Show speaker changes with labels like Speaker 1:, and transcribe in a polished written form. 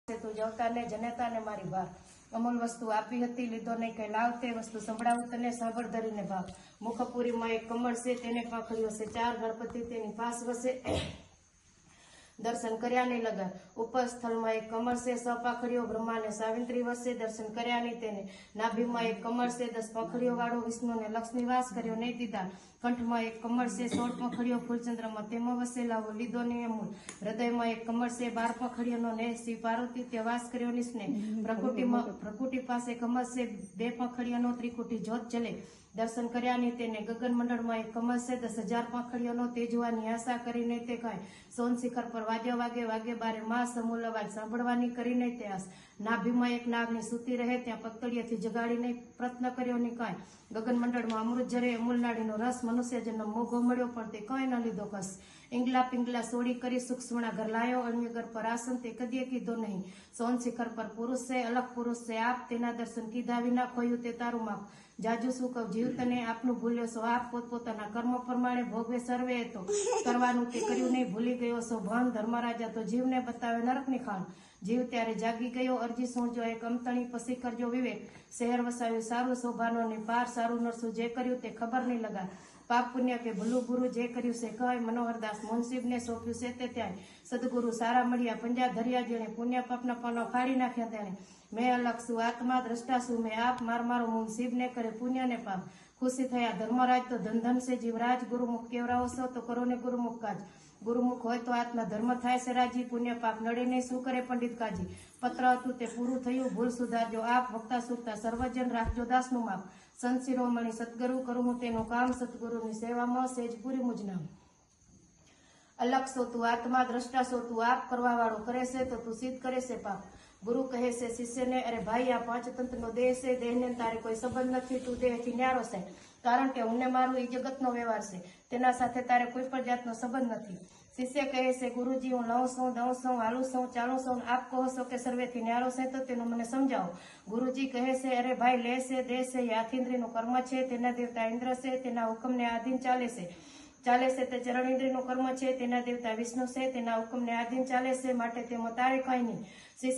Speaker 1: તું જવતાને જનેતાને મારી ભાર અમૂલ વસ્તુ આપી હતી લીધો નહીં કઈ લાવ તે વસ્તુ સંભળાવું તને સાંભળ ધરીને ભાવ મુખપુરીમાં એક કમળ છે તેને પાંખડીઓ છે ચાર ગણપતિ તેની પાસ વસે દર્શન કર્યા નહીં લગા ઉપર સ્થળમાં એક કમળ છે સ પાંખડીઓ બ્રહ્માને સાવિત્રી વસે દર્શન કર્યા નહીં તેને નાભીમાં એક કમળ છે 10 પાંખડીઓ વાળો વિષ્ણુને લક્ષ્મી વાસ કર્યો નહીં દીધા કંઠમાં એક કમળ છે 16 પાંખડીઓ ફૂલચંદ્રમાં તેમાં વસેલા લીધો નહીં અમૂલ હૃદયમાં એક કમળ છે 12 પાંખડીઓનો ને શિવ પાર્વતી તે વાસ કર્યો નિસ્ને પ્રકૃતિ પાસે કમળ છે 2 પાંખડીઓનો ત્રિકુટી જ્યોત જલે દર્શન કર્યા નહીં તેને ગગન મંડળમાં એક કમળ છે 10,000 પાંખડીઓનો તે જોવાની આશા કરી નહીં તે કાંઈ સોન શિખર પર વાગે વાગે બારે માસ અમૂલ અવાજ સાંભળવાની કરી નહીં તે આસ નાભીમાં એક નાગની સૂતી રહે ત્યાં પતળિયાથી જગાડીને પ્રયત્ન કર્યો નહીં કાંઈ ગગન મંડળમાં અમૃત જરે અમૂલ નાડીનો રસ મનુષ્ય જન્મ મોઘો મળ્યો પણ તે કંઈ ન લીધો કસ ઈંગલા પિંગલા સોડી કરી સૂક્ષ્મણા ઘર લાયો અણ્યગર પર આસન તે કદીએ કીધો નહીં સોન શિખર પર પુરુષ છે અલગ પુરુષ છે આપ તેના દર્શન કીધા વિના ખોયું તે તારું માપ જાજુ શું કહું જીવ તને આપનું ભૂલ્યો છો આપ પોતપોતાના કર્મ પ્રમાણે ભોગવે સર્વે તો કરવાનું તે કર્યું નહીં ભૂલી ગયો છો ભાન ધર્મરાજા તો જીવને બતાવે નરકની ખાણ જીવ ત્યારે જાગી ગયો અરજી સોંજો એક અમતણી પછી કરજો વિવેક શહેર વસાવ્યું સારું શોભાનો ને પાર સારું નરસું જે કર્યું તે ખબર નહીં લગા પાપ પુણ્ય કે ભલું ગુરુ જે કર્યું છે કહે મનોહરદાસ મુનસીબને સોંપ્યું છે તે ત્યાં સદગુરુ સારા મળ્યા પંજા ધર્યા જેણે પુણ્ય પાપના પાનો ફાડી નાખ્યા તેને મેં અલગ છું આત્મા દ્રષ્ટા છું મેં આપ મારો મુનસીબને કરે પુણ્ય ને પાપ ખુશી થયા ધર્મરાજ તો ધન છે જીવરાજ ગુરુમુખ કેવરાવો છો તો કરો ને ગુરુમુખ કાજ ગુરુમુખ હોય તો આત્મા ધર્મ થાય છે રાજી પુણ્ય પાપ નડે નહીં શું કરે પંડિત કાજી પત્ર હતું તે પૂરું થયું ભૂલ સુધારજો આપ વક્તા સુખતા સર્વજન રાખજો દાસનું માપ સંત શિરોમણી સદગુરુ કરું હું તેનું કામ સદગુરુની સેવામાં સેજ પૂરી મુજનામ અલગ છો તું આત્મા દ્રષ્ટા છો તું આપ કરવા વાળો કરે છે તો તું સિદ્ધ કરે છે પાપ ગુરુ કહે છે શિષ્યને અરે ભાઈ આ પાંચતંત્રનો દેહ છે દેહને તારે કોઈ સંબંધ નથી તું દેહથી ન્યારો છે કારણ કે હું ને મારું એ જગતનો વ્યવહાર છે તેના સાથે તારે કોઈ પણ જાતનો સંબંધ નથી શિષ્ય કહે છે ગુરુજી હું લઉં છું દઉં છું હાલું છું ચાલું છું આપ કહો છો કે સર્વેથી ન્યારો છે તો તેનું મને સમજાવો ગુરુજી કહે છે અરે ભાઈ લે છે દે છે યાથિન્દ્રિયનું કર્મ છે તેના દેવતા ઇન્દ્ર છે તેના હુકમને આધીન ચાલે છે તે ચરણ ઇન્દ્રિયનું કર્મ છે તેના દેવતા વિષ્ણુ છે તેના હુકમને આધીન ચાલે છે માટે તેમાં તારે કંઈ નહીં